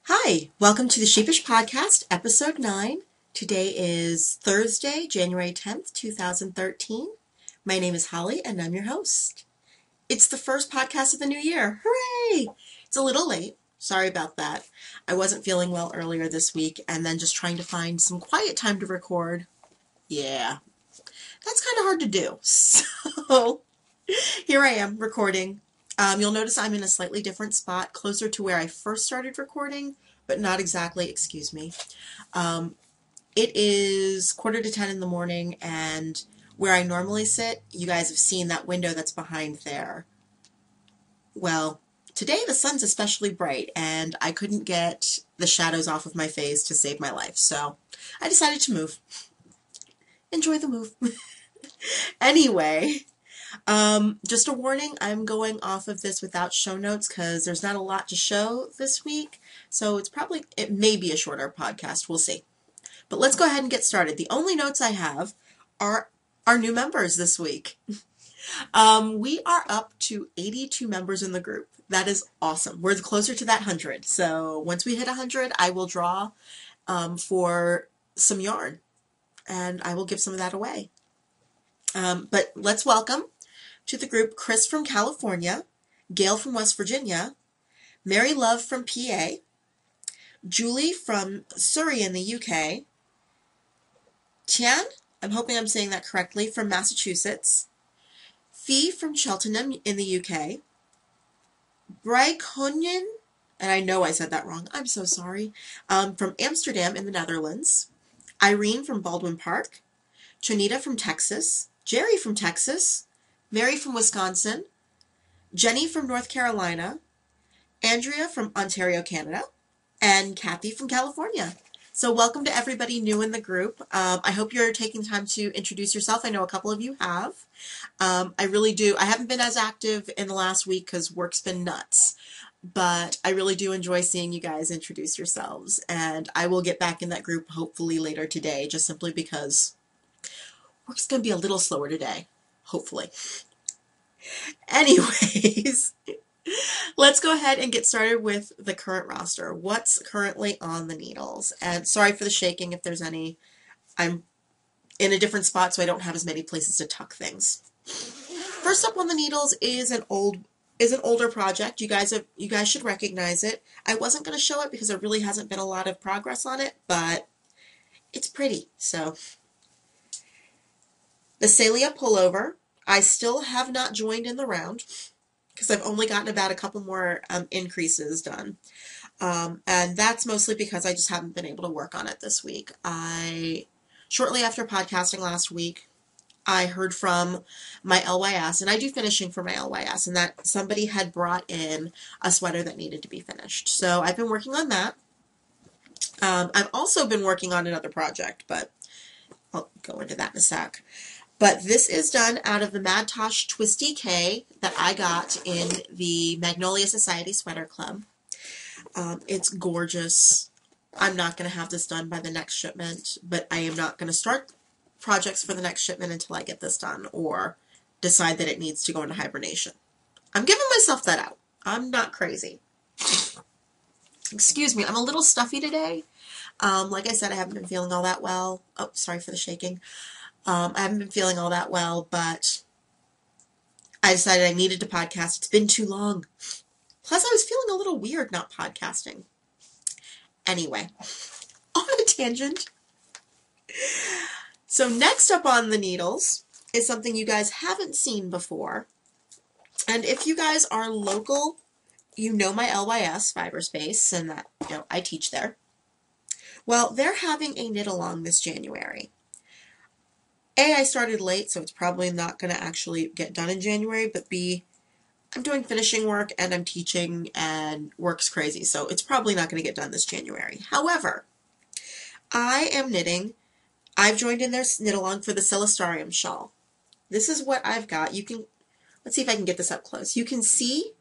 Hi, welcome to the Sheepish Podcast, Episode 9. Today is Thursday, January 10th, 2013. My name is Holly, and I'm your host. It's the first podcast of the new year. Hooray! It's a little late. Sorry about that. I wasn't feeling well earlier this week, and then just trying to find some quiet time to record. Yeah, that's kind of hard to do. So, here I am recording. You'll notice I'm in a slightly different spot, closer to where I first started recording, but not exactly, excuse me. It is 9:45 in the morning, and where I normally sit, you guys have seen that window that's behind there. Well, today the sun's especially bright, and I couldn't get the shadows off of my face to save my life, so I decided to move. Enjoy the move. Anyway, just a warning, I'm going off of this without show notes because there's not a lot to show this week, so it may be a shorter podcast, we'll see. But let's go ahead and get started. The only notes I have are our new members this week. We are up to 82 members in the group. That is awesome. We're closer to that 100, so once we hit 100, I will draw for some yarn, and I will give some of that away. But let's welcome to the group Chris from California, Gail from West Virginia, Mary Love from PA, Julie from Surrey in the UK, Tian, I'm hoping I'm saying that correctly, from Massachusetts, Fee from Cheltenham in the UK, Brykonjen, and I know I said that wrong, I'm so sorry, from Amsterdam in the Netherlands, Irene from Baldwin Park, Chonita from Texas, Jerry from Texas, Mary from Wisconsin, Jenny from North Carolina, Andrea from Ontario, Canada, and Kathy from California. So welcome to everybody new in the group. I hope you're taking time to introduce yourself. I know a couple of you have. I really do. I haven't been as active in the last week because work's been nuts. But I really do enjoy seeing you guys introduce yourselves. And I will get back in that group hopefully later today, just simply because work's going to be a little slower today. Hopefully. Anyways, let's go ahead and get started with the current roster. What's currently on the needles? And sorry for the shaking if there's any. I'm in a different spot, so I don't have as many places to tuck things. First up on the needles is an older project. You guys should recognize it. I wasn't going to show it because there really hasn't been a lot of progress on it, but it's pretty. So the Celia pullover. I still have not joined in the round because I've only gotten about a couple more increases done. And that's mostly because I just haven't been able to work on it this week. Shortly after podcasting last week, I heard from my LYS, and I do finishing for my LYS, and that somebody had brought in a sweater that needed to be finished. So I've been working on that. I've also been working on another project, but I'll go into that in a sec. But this is done out of the Mad Tosh Twisty K that I got in the Magnolia Society Sweater Club. It's gorgeous. I'm not going to have this done by the next shipment, but I am not going to start projects for the next shipment until I get this done or decide that it needs to go into hibernation. I'm giving myself that out. I'm not crazy. Excuse me, I'm a little stuffy today. Like I said, I haven't been feeling all that well. Oh, sorry for the shaking. I haven't been feeling all that well, but I decided I needed to podcast. It's been too long. Plus, I was feeling a little weird not podcasting. Anyway, on a tangent. So next up on the needles is something you guys haven't seen before. And if you guys are local, you know my LYS Fiberspace and that I teach there. Well, they're having a knit along this January. I started late, so it's probably not going to actually get done in January, but B, I'm doing finishing work and I'm teaching and work's crazy, so it's probably not going to get done this January. However, I am knitting. I've joined in their knit along for the Celestarium shawl. This is what I've got. Let's see if I can get this up close. You can see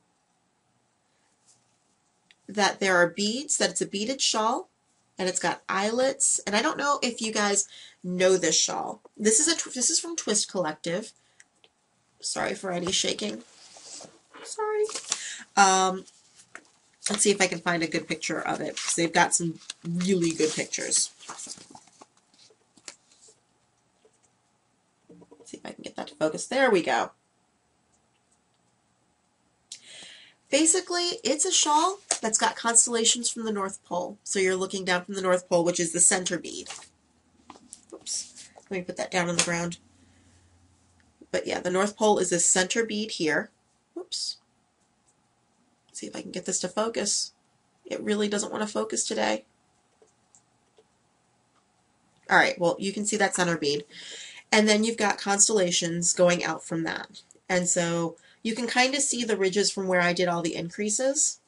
that there are beads, that it's a beaded shawl, and it's got eyelets, and I don't know if you guys know this shawl. This is from Twist Collective. Sorry for any shaking. Sorry. Let's see if I can find a good picture of it, because they've got some really good pictures. Let's see if I can get that to focus. There we go. Basically, it's a shawl that's got constellations from the North Pole. So you're looking down from the North Pole, which is the center bead. Oops. Let me put that down on the ground. But yeah, the North Pole is this center bead here. Whoops. Let's see if I can get this to focus. It really doesn't want to focus today. All right, well, you can see that center bead. And then you've got constellations going out from that. And so you can kind of see the ridges from where I did all the increases.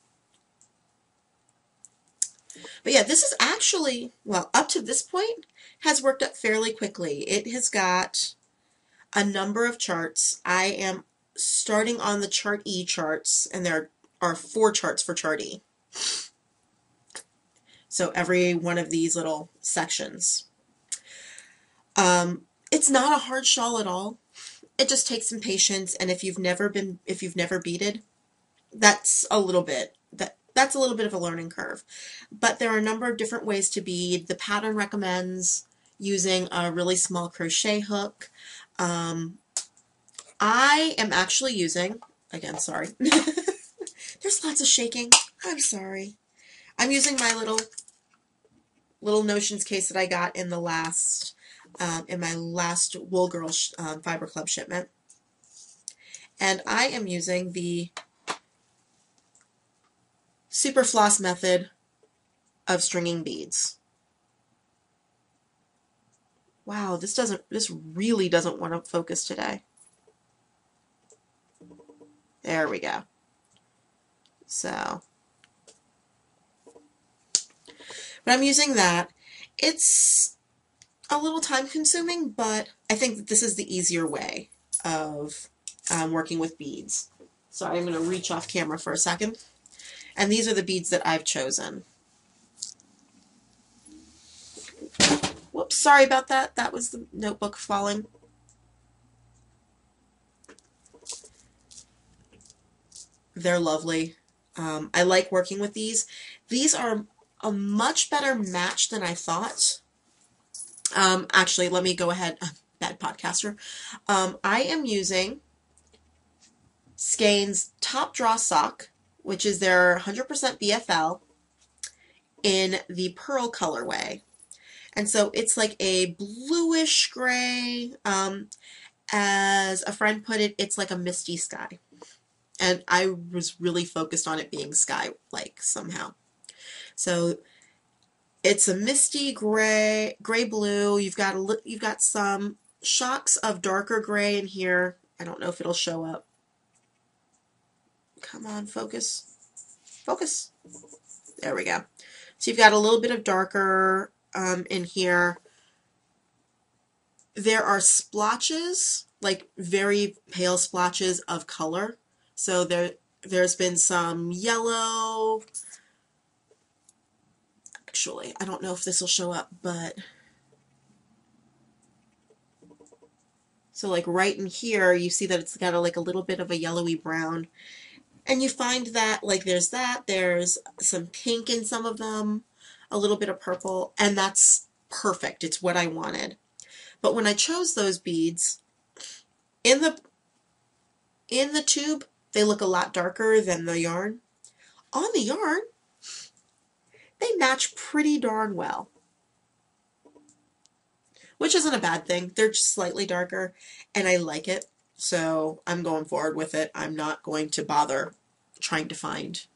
But yeah, this is actually, well, up to this point, has worked up fairly quickly. It has got a number of charts. I am starting on the chart E charts, and there are 4 charts for chart E. So every one of these little sections. It's not a hard shawl at all. It just takes some patience, and if you've never beaded, that's a little bit of a learning curve. But there are a number of different ways to bead. The pattern recommends using a really small crochet hook. I am actually using, again, sorry, there's lots of shaking. I'm sorry. I'm using my little Notions case that I got in the last in my last Wool Girl Fiber Club shipment. And I am using the Super Floss method of stringing beads. Wow, this really doesn't want to focus today. There we go. So, but I'm using that. It's a little time consuming, but I think that this is the easier way of working with beads. So I'm going to reach off camera for a second. And these are the beads that I've chosen. Whoops, sorry about that. That was the notebook falling. They're lovely. I like working with these. These are a much better match than I thought. Actually, let me go ahead. Bad podcaster. I am using Skein's Top Draw Sock, which is their 100% BFL in the pearl colorway. And so it's like a bluish gray. As a friend put it, it's like a misty sky. And I was really focused on it being sky-like somehow. So it's a misty gray-blue. You've got some shocks of darker gray in here. I don't know if it'll show up. Come on, focus. Focus. There we go. So you've got a little bit of darker in here. There are splotches, like very pale splotches of color. So there's been some yellow. Actually, I don't know if this will show up, but so like right in here, you see that it's got like a little bit of a yellowy brown. And you find that like there's some pink in some of them, a little bit of purple, and that's perfect. It's what I wanted. But when I chose those beads, in the tube, they look a lot darker than the yarn. On the yarn, they match pretty darn well. Which isn't a bad thing. They're just slightly darker, and I like it. So I'm going forward with it. I'm not going to bother trying to find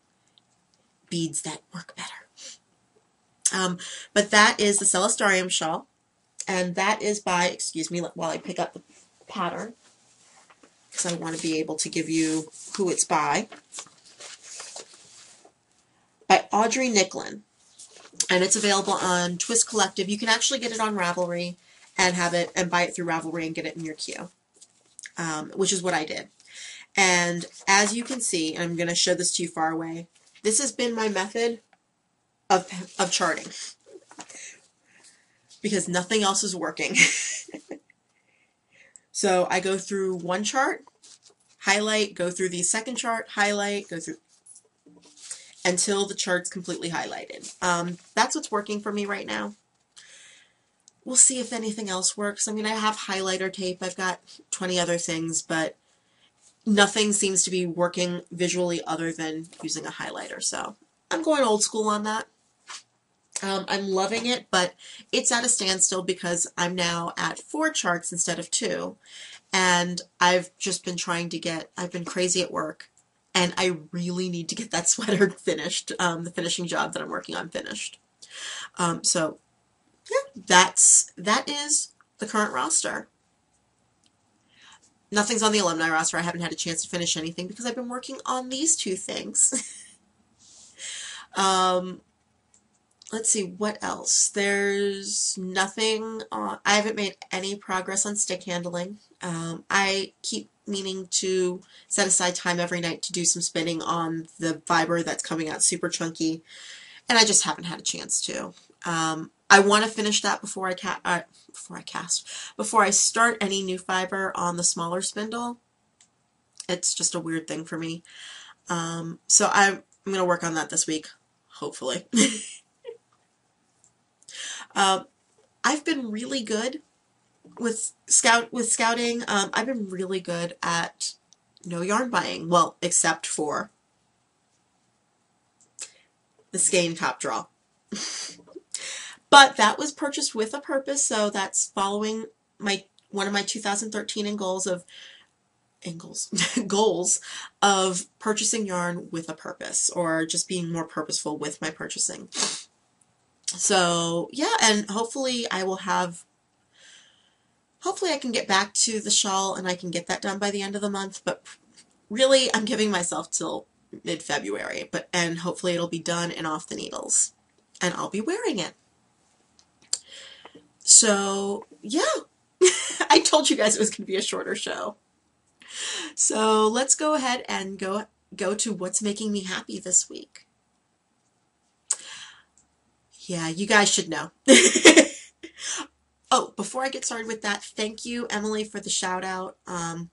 beads that work better. But that is the Celestarium shawl, and that is by, excuse me while I pick up the pattern, because I want to be able to give you who it's by Audrey Nicklin. And it's available on Twist Collective. You can actually get it on Ravelry and have it and buy it through Ravelry and get it in your queue, which is what I did. And as you can see, and I'm going to show this to you far away, this has been my method of charting because nothing else is working. So I go through one chart, highlight, go through the second chart, highlight, go through, until the chart's completely highlighted. That's what's working for me right now. We'll see if anything else works. I mean, I have highlighter tape. I've got 20 other things, but nothing seems to be working visually other than using a highlighter. So I'm going old school on that. I'm loving it, but it's at a standstill because I'm now at 4 charts instead of 2. And I've just been I've been crazy at work. And I really need to get that sweater finished, the finishing job that I'm working on finished. So yeah, that is the current roster. Nothing's on the alumni roster. I haven't had a chance to finish anything because I've been working on these 2 things. Let's see, what else? There's nothing, I haven't made any progress on stick handling. I keep meaning to set aside time every night to do some spinning on the fiber that's coming out super chunky, and I just haven't had a chance to. I want to finish that before I start any new fiber on the smaller spindle. It's just a weird thing for me. So I'm going to work on that this week, hopefully. I've been really good with scouting. I've been really good at no yarn buying. Well, except for the skein top draw. But that was purchased with a purpose, so that's following one of my 2013 goals of purchasing yarn with a purpose, or just being more purposeful with my purchasing. So yeah, and hopefully I can get back to the shawl and I can get that done by the end of the month, but really I'm giving myself till mid-February, and hopefully it'll be done and off the needles and I'll be wearing it. So yeah, I told you guys it was going to be a shorter show. So let's go ahead and go to what's making me happy this week. Yeah, you guys should know. Oh, before I get started with that, thank you, Emily, for the shout out on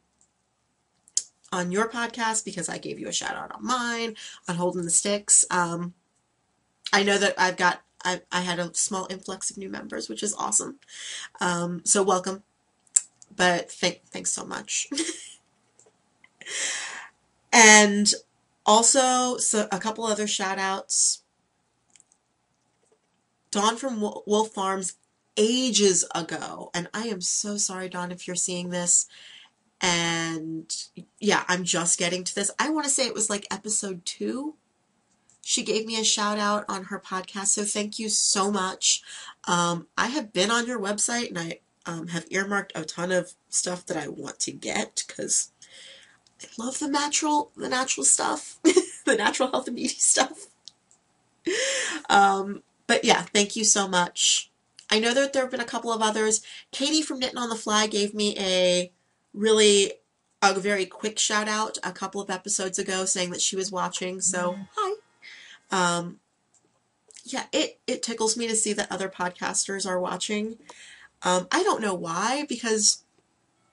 your podcast, because I gave you a shout out on mine, on Holding the Sticks. I know that I had a small influx of new members, which is awesome. So welcome. But thanks so much. And also, so a couple other shout outs. Dawn from Wolf Farms ages ago, and I am so sorry, Dawn, if you're seeing this. And yeah, I'm just getting to this. I want to say it was like episode 2. She gave me a shout out on her podcast, so thank you so much. I have been on your website, and I have earmarked a ton of stuff that I want to get because I love the natural stuff, the natural health and beauty stuff. But yeah, thank you so much. I know that there have been a couple of others. Katie from Knitting on the Fly gave me a very quick shout out a couple of episodes ago, saying that she was watching. So hi. Yeah, it tickles me to see that other podcasters are watching. I don't know why, because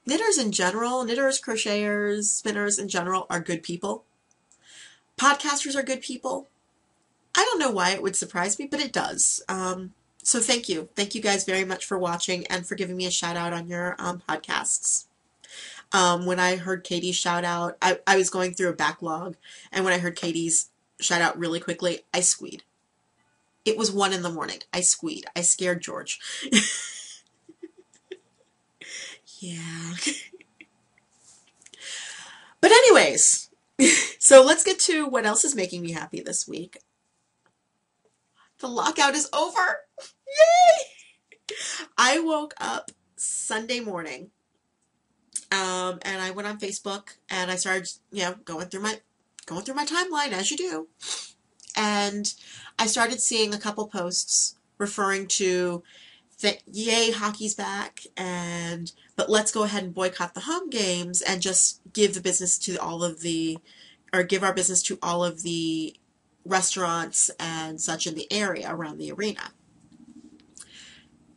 knitters, crocheters, spinners in general are good people. Podcasters are good people. I don't know why it would surprise me, but it does. So thank you. Thank you guys very much for watching and for giving me a shout out on your podcasts. When I heard Katie's shout out, I was going through a backlog, and when I heard Katie's shout out really quickly, I squeed. It was 1 in the morning. I squeed. I scared George. Yeah. But anyways, so let's get to what else is making me happy this week. The lockout is over. Yay! I woke up Sunday morning, and I went on Facebook and I started, going through my timeline, as you do, and I started seeing a couple posts referring to that, yay, hockey's back, but let's go ahead and boycott the home games and just give our business to all of the restaurants and such in the area around the arena.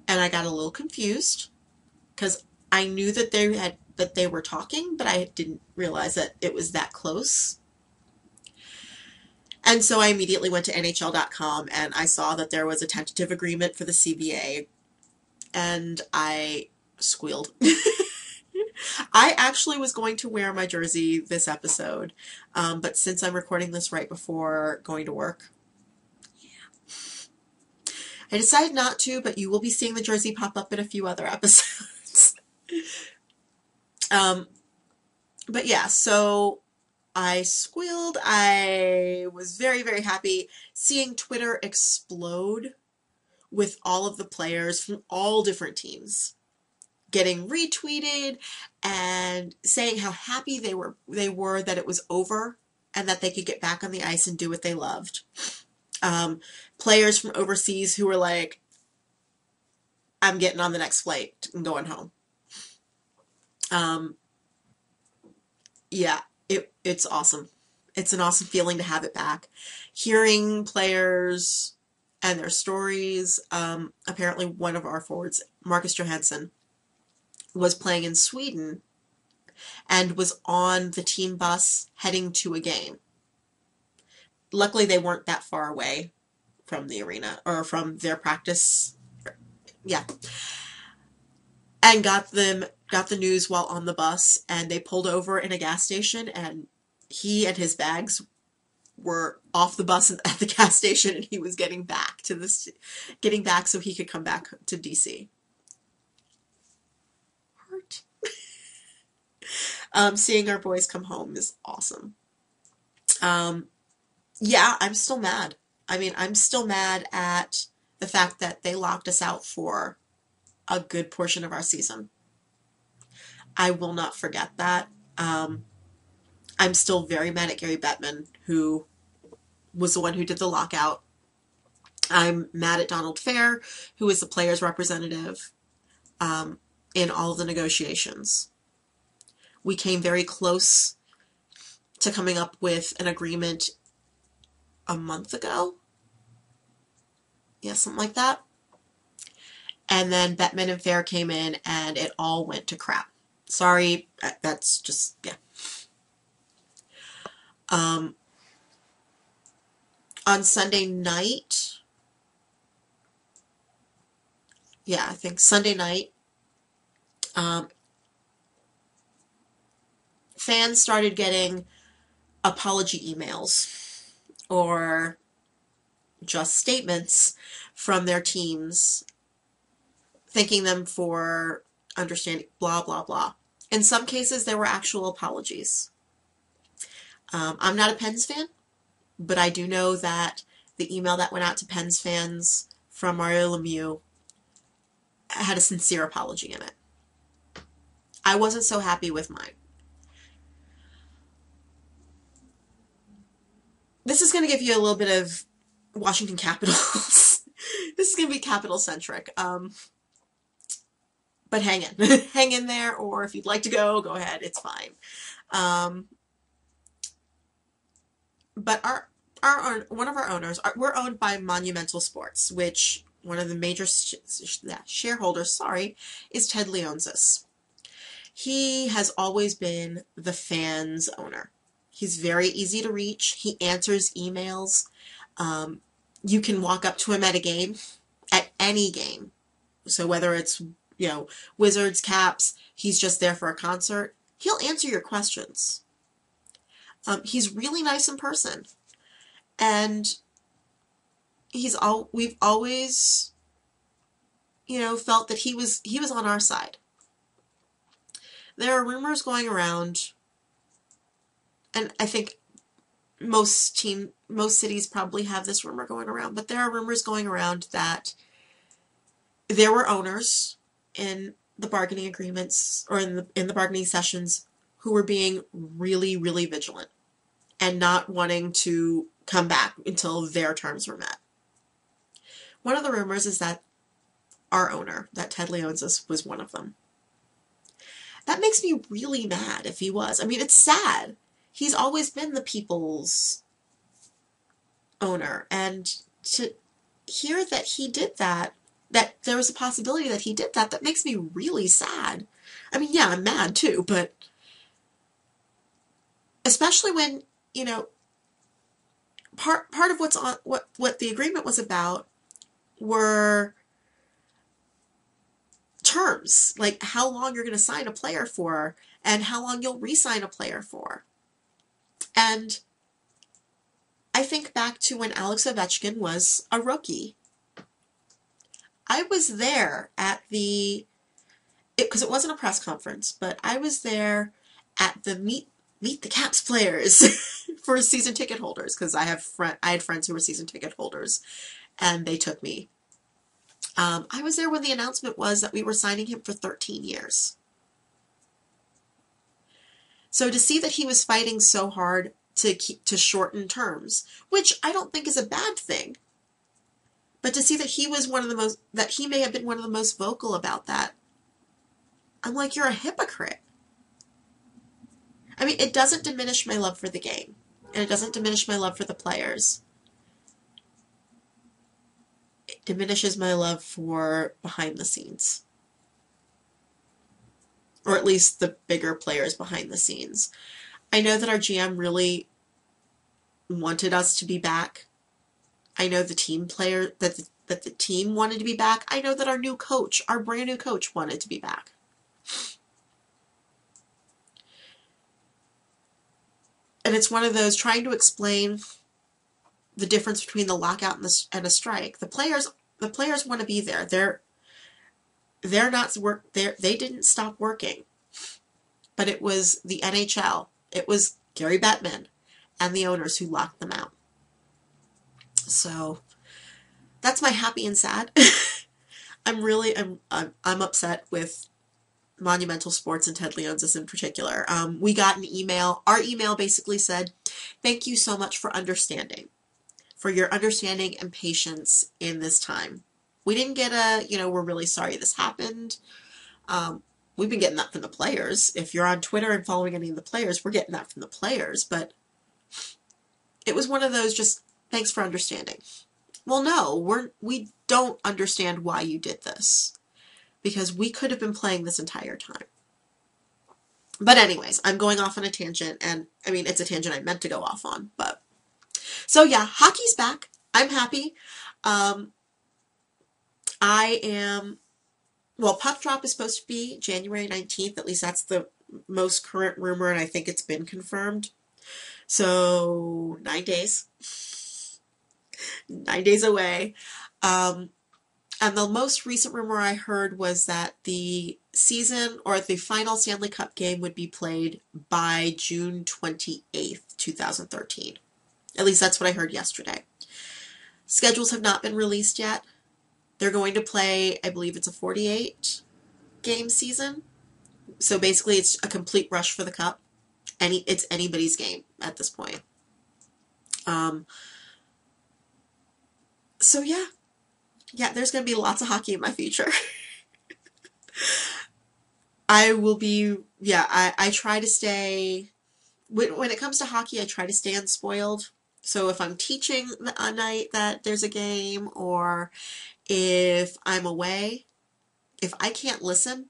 And I got a little confused because I knew that they were talking, but I didn't realize that it was that close. And so I immediately went to NHL.com and I saw that there was a tentative agreement for the CBA, and I squealed. I actually was going to wear my jersey this episode, but since I'm recording this right before going to work, I decided not to, but you will be seeing the jersey pop up in a few other episodes. But yeah, so I squealed. I was very, very happy seeing Twitter explode with all of the players from all different teams getting retweeted and saying how happy they were that it was over and that they could get back on the ice and do what they loved. Players from overseas who were like, I'm getting on the next flight and going home. Yeah, it's awesome. It's an awesome feeling to have it back. Hearing players and their stories. Apparently one of our forwards, Marcus Johansson, was playing in Sweden and was on the team bus heading to a game. Luckily, they weren't that far away from the arena or from their practice. Yeah. And got the news while on the bus, and they pulled over in a gas station, and he and his bags were off the bus at the gas station, and he was getting back so he could come back to DC. Heart. Seeing our boys come home is awesome. Yeah, I'm still mad. I mean, I'm still mad at the fact that they locked us out for a good portion of our season. I will not forget that. I'm still very mad at Gary Bettman, who was the one who did the lockout. I'm mad at Donald Fair, who is the players' representative in all of the negotiations. We came very close to coming up with an agreement a month ago. Yeah, something like that. And then Bettman and Fair came in and it all went to crap. Sorry, that's just, yeah. On Sunday night, I think Sunday night, fans started getting apology emails or just statements from their teams thanking them for understanding blah, blah, blah. In some cases, there were actual apologies. I'm not a Pens fan, but I do know that the email that went out to Pens fans from Mario Lemieux had a sincere apology in it. I wasn't so happy with mine. This is going to give you a little bit of Washington Capitals. This is going to be Capital-centric. But hang in. Hang in there, or if you'd like to go ahead. It's fine. But one of our owners, we're owned by Monumental Sports, which one of the major shareholders, is Ted Leonsis. He has always been the fans' owner. He's very easy to reach. He answers emails. You can walk up to him at a game, at any game. So whether it's, Wizards, Caps, he's just there for a concert, he'll answer your questions. He's really nice in person. And we've always, felt that he was on our side. There are rumors going around, and I think most cities probably have this rumor going around, but there are rumors going around that there were owners in the bargaining agreements or in the bargaining sessions who were being really, really vigilant and not wanting to come back until their terms were met. One of the rumors is that our owner, that Ted Leonsis, was one of them. That makes me really mad if he was. I mean, it's sad. He's always been the people's owner. And to hear that he did that there was a possibility that he did that makes me really sad. I mean, yeah, I'm mad too, but especially when, part of what's on what the agreement was about were terms, like how long you're going to sign a player for and how long you'll re-sign a player for. And I think back to when Alex Ovechkin was a rookie. I was there at because it wasn't a press conference, but I was there at the meet the Caps players for season ticket holders, because I had friends who were season ticket holders, and they took me. I was there when the announcement was that we were signing him for 13 years. So to see that he was fighting so hard to shorten terms, which I don't think is a bad thing, but to see that he was that he may have been one of the most vocal about that, I'm like, you're a hypocrite. I mean, it doesn't diminish my love for the game, and it doesn't diminish my love for the players. It diminishes my love for behind the scenes, or at least the bigger players behind the scenes. I know that our GM really wanted us to be back. I know the team player that the team wanted to be back. I know that our brand new coach wanted to be back. And it's one of those, trying to explain the difference between the lockout and a strike. The players want to be there. They didn't stop working. But it was the NHL. It was Gary Bettman and the owners who locked them out. So that's my happy and sad. I'm upset with Monumental Sports and Ted Leonsis in particular. We got an email. Our email basically said, "Thank you so much for your understanding and patience in this time." We didn't get we're really sorry this happened. We've been getting that from the players. If you're on Twitter and following any of the players, we're getting that from the players. But it was one of those, just, thanks for understanding. Well, no, we don't understand why you did this, because we could have been playing this entire time. But anyways, I'm going off on a tangent, and I mean, it's a tangent I meant to go off on, but so yeah, hockey's back. I'm happy. Puck drop is supposed to be January 19th. At least that's the most current rumor, and I think it's been confirmed. So 9 days. 9 days away. And the most recent rumor I heard was that the season, or the final Stanley Cup game, would be played by June 28th, 2013. At least that's what I heard yesterday. Schedules have not been released yet. They're going to play, I believe it's a 48-game season. So basically it's a complete rush for the cup. It's anybody's game at this point. So yeah. Yeah, there's going to be lots of hockey in my future. I try to stay, when it comes to hockey, I try to stay unspoiled. So if I'm teaching a night that there's a game, or if I'm away, if I can't listen,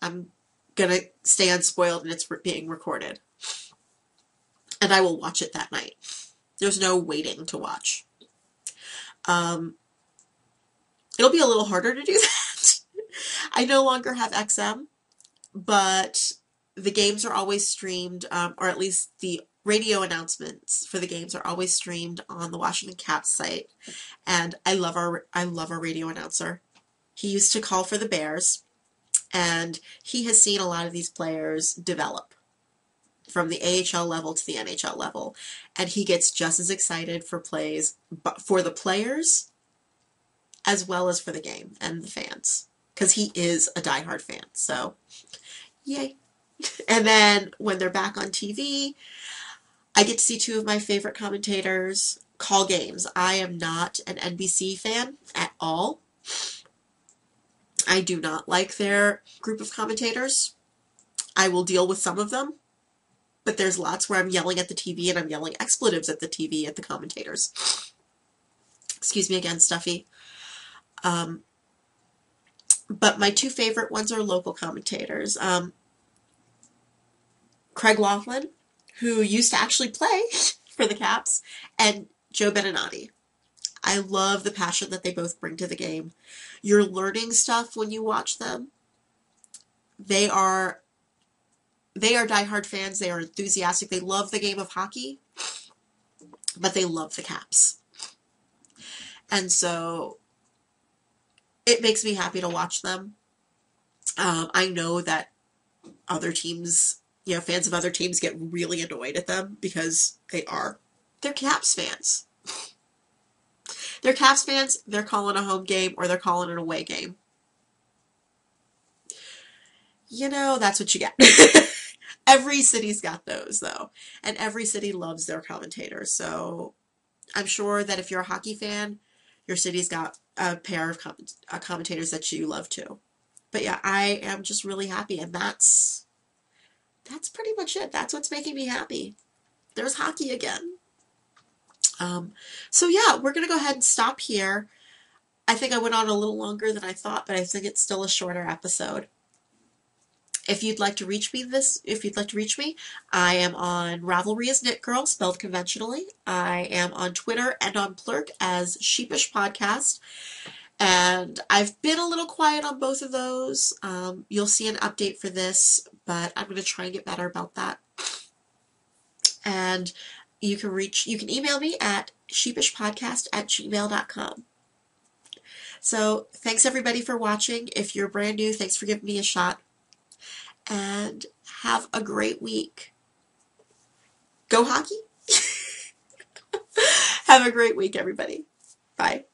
I'm going to stay unspoiled and it's being recorded. And I will watch it that night. There's no waiting to watch. It'll be a little harder to do that. I no longer have XM, but the games are always streamed, or at least the radio announcements for the games are always streamed on the Washington Caps site. And I love our radio announcer. He used to call for the Bears, and he has seen a lot of these players develop from the AHL level to the NHL level, and he gets just as excited for the players as well as for the game and the fans, because he is a diehard fan. So, yay. And then when they're back on TV, I get to see two of my favorite commentators call games. I am not an NBC fan at all. I do not like their group of commentators. I will deal with some of them, but there's lots where I'm yelling at the TV and I'm yelling expletives at the TV at the commentators. Excuse me again, Stuffy. But my two favorite ones are local commentators. Craig Laughlin, who used to actually play for the Caps, and Joe Beninati. I love the passion that they both bring to the game. You're learning stuff when you watch them. They are diehard fans. They are enthusiastic. They love the game of hockey, but they love the Caps. And so it makes me happy to watch them. I know that other teams, fans of other teams get really annoyed at them because they're Caps fans. They're Caps fans, they're calling a home game or they're calling an away game. That's what you get. Every city's got those, though. And every city loves their commentators. So I'm sure that if you're a hockey fan, your city's got a pair of commentators that you love too. But yeah, I am just really happy. And that's pretty much it. That's what's making me happy. There's hockey again. So yeah, we're going to go ahead and stop here. I think I went on a little longer than I thought, but I think it's still a shorter episode. If you'd like to reach me, I am on Ravelry as Knit Girl, spelled conventionally. I am on Twitter and on Plurk as Sheepish Podcast. And I've been a little quiet on both of those. You'll see an update for this, but I'm going to try and get better about that. And you can email me at sheepishpodcast@gmail.com. So thanks everybody for watching. If you're brand new, thanks for giving me a shot. And have a great week. Go hockey! Have a great week, everybody. Bye.